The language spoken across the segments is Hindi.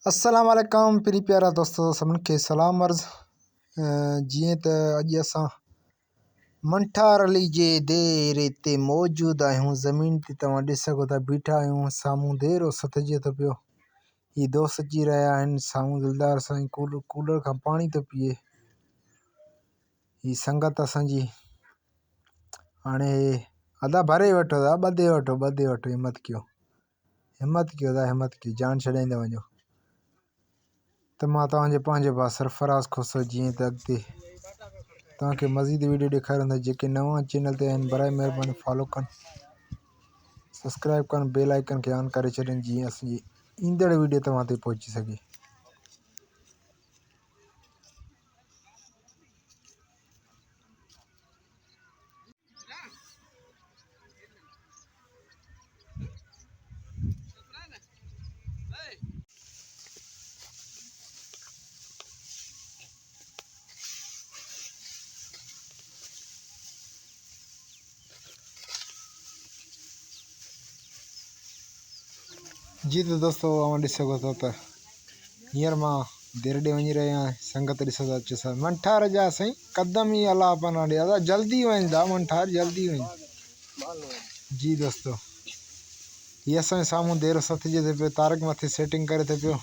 अस्सलाम वालेकुम प्यारी प्यारा दोस्तों सभिनि खे सलाम अर्ज़। जीअं त अॼु असां मंठार अली जे देरे ते मौजूदु आहियूं। ज़मीन ते तव्हां ॾिसी सघो था बीठा आहियूं। साम्हूं देरो सथिजे थो पियो। हीअ दोस्त अची रहिया आहिनि। साम्हूं दिलदार साईं कूलर खां पाणी थो पीए। हीअ संगत असांजी हाणे अदा भरे वठो था, ॿधे वठो। हिमत कयो था, हिमत कयो, जान छॾाईंदा वञो। त मां तव्हांजे पंहिंजे भाउ सरफराज़ खोसो जीअं त अॻिते तव्हांखे मज़ीद वीडियो ॾेखारींदा। जेके नवां चैनल ते आहिनि बराए महिरबानी फॉलो कनि, सब्सक्राइब कनि, बेल आइकन खे ऑन करे छॾनि जीअं असांजी ईंदड़ वीडियो तव्हां ते पहुची सघे। जी तो दोस्तों अवां ॾिसी सघो था त हींअर मां देर ॾे वञी रहियो आहियां। संगत ॾिसो था अचे सां मंठार जा साईं कदम ई अला पना ॾे अदा जल्दी वञ दा मंठार जल्दी वञ। जी दोस्तों हीअ असांजे साम्हूं देर सथिजे थो पियो। तारक मथे सेटिंग करे थो पियो।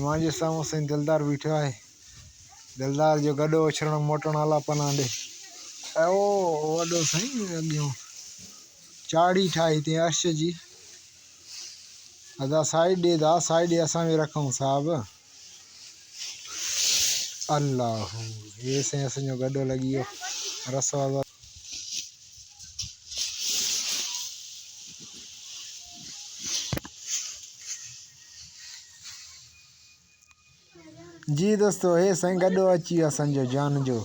मुंहिंजे साम्हूं साईं दिलदार बीठो आहे। दिलदार जो गॾो उछरणो मोटणो अला पना ॾे। ओ वॾो साईं अॻियों चाढ़ी ठाही थी अर्श जी। अदा साइड ॾे दा साइड असां बि रखूं साहब। अल्लाह हे साईं असांजो गॾो लॻी वियो रसो। जी दोस्तों हे साईं गॾो अची वियो असांजो जान जो।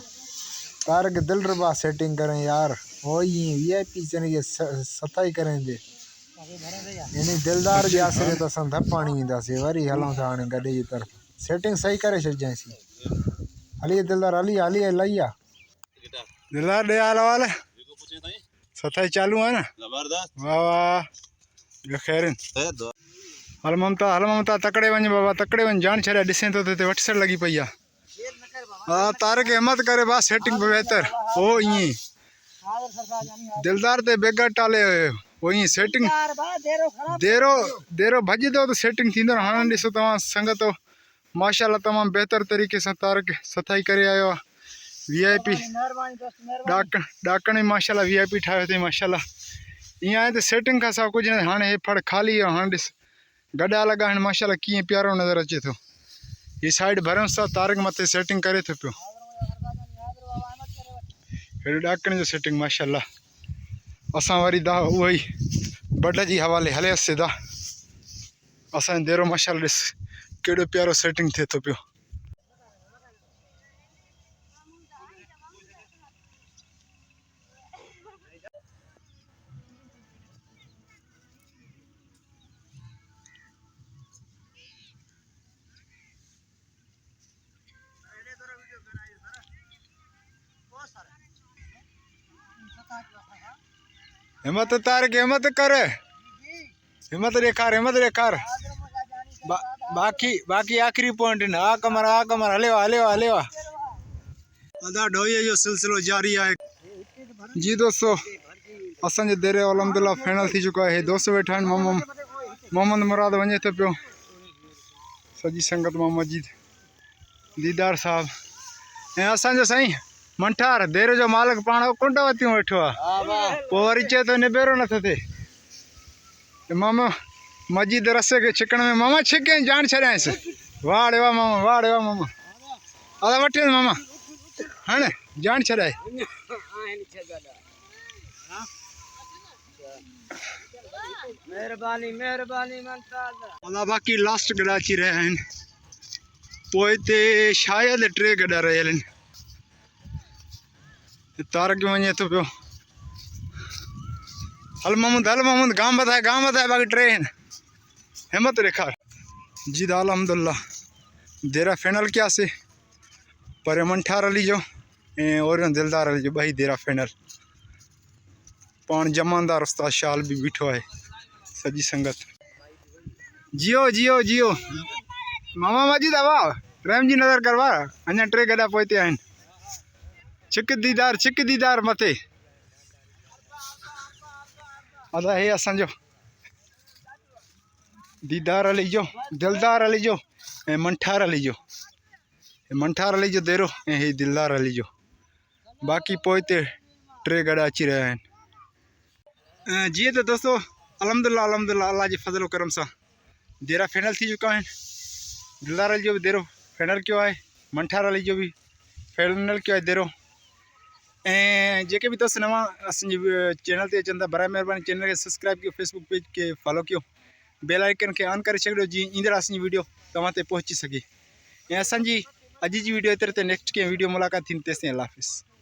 तारक दिलरुबा सेटिंग करें यार। हो ही VIP चने के सफाई करें दे यानी दिलदार जे आसरे तो असां धप पाणी ईंदासीं। वरी हलूं था हाणे गॾे जी तरफ़। सेटिंग सही करे छॾिजांसीं। हलिए दिलदार हलिए लइया दिलदार ॾे हाल वाल सफाई चालू है ना। वाह वाह ॿियो ख़ैर। हल ममता तकड़े वञ बाबा तकड़े वञ। जान छॾिया ॾिसें तो ते वटसर लगी पई आहे। हाँ तारक हिम्मत करे बा सेटिंग पे बेहतर ओ ईअं दिलदार ते बेगर टाले वो ईअं सेटिंग देरो भॼंदो त सेटिंग थींदो। हाणे ॾिसो तव्हां संगत माशाल्लाह तमामु बहितर तरीक़े सां तारक सफाई करे आयो आहे। VIP ॾाकण माशाल्लाह VIP ठाहियो अथई माशाल्लाह। ईअं आहे त सेटिंग खां सवाइ कुझु न। हाणे हे फड़ ख़ाली आहे। हाणे ॾिस गॾा लॻा आहिनि माशाल्लाह कीअं प्यारो नज़र अचे थो। हीअ साइड भरियूं था तारक मथे सेटिंग करे थो पियो। हेॾो ॾाकण जो सेटिंग माशाल्लाह। असां वरी दा उहो ई बड जी हवाले हलियासीं सिधा। असांजो देरो माशाल्लाह ॾिस केॾो प्यारो सेटिंग थिए थो पियो। हिम्मत तारक हिम्मत कर हिम्मत ॾेखार बाक़ी आखिरी पॉइंट न आ कमर हले अदा ढोईअ जो सिलसिलो जारी है। जी दोस्तों असांजे देरे अलहमदुल्ला फाइनल थी चुका है। दोस्त वेठा आहिनि मोहम्मद मुराद वञे थो पियो। सॼी संगत मां मजीद दीदार साहब ऐं असांजो साईं मंठार देरे जो मालिक पाण कुंड वतियूं वेठो आहे। पोइ वरी चए थो निबेरो नथो थिए। मामा मजीद रसे के छिकण में मामा छिके जान छॾियांसि। वाह रे वाह मामा अदा वठी वञ मामा हाणे जान छॾाए। अदा बाक़ी लास्ट गॾा अची रहिया आहिनि। पोइ हिते शायदि 3 गॾा रहियल आहिनि। तारक वञे थो पियो। हल मोहम्मद गाम बताए बाक़ी 3 आहिनि। हिम्मत ॾेखार। जी दा अलहमदुल्ला देरा फाइनल कयासीं। पर मंठार अली जो ऐं ओरियो दिलदार अली जो 2 देरा फाइनल। पाण जमानदार उस्ताद शाल भी बीठो है। सॼी संगत जियो मामा मजीद आवा रहम जी नज़र करवा अञा 3 गॾा पोइते आहिनि छिक दीदार मथे अदा हे असांजो दीदार अली जो दिलदार अली जो ऐं मंठार अली जो देरो ऐं हे दिलदार अली जो बाक़ी पोइते 3 गॾा अची रहिया आहिनि जीअं त दोस्तों अल्हम्दुलिल्लाह अल्लाह जे फज़ल करम सां देरा फाइनल थी चुका आहिनि दिलदार अली जो भी देरो फाइनल किया है मंठार अली जो भी फाइनल किया है देरो जेके भी दोस्त नवा असांजे चैनल ते अचनि था बराए महिरबानी चैनल के सब्सक्राइब कियो फेसबुक पेज के फॉलो कियो बेल आइकन के ऑन करे छॾियो जी ईंदड़ असांजी वीडियो तव्हां ते पहुची सके ऐं असांजी अॼु जी वीडियो एतिरे ते नेक्स्ट कंहिं वीडियो मुलाक़ात थींदी तेसिताईं अल्लाह हाफ़िज़।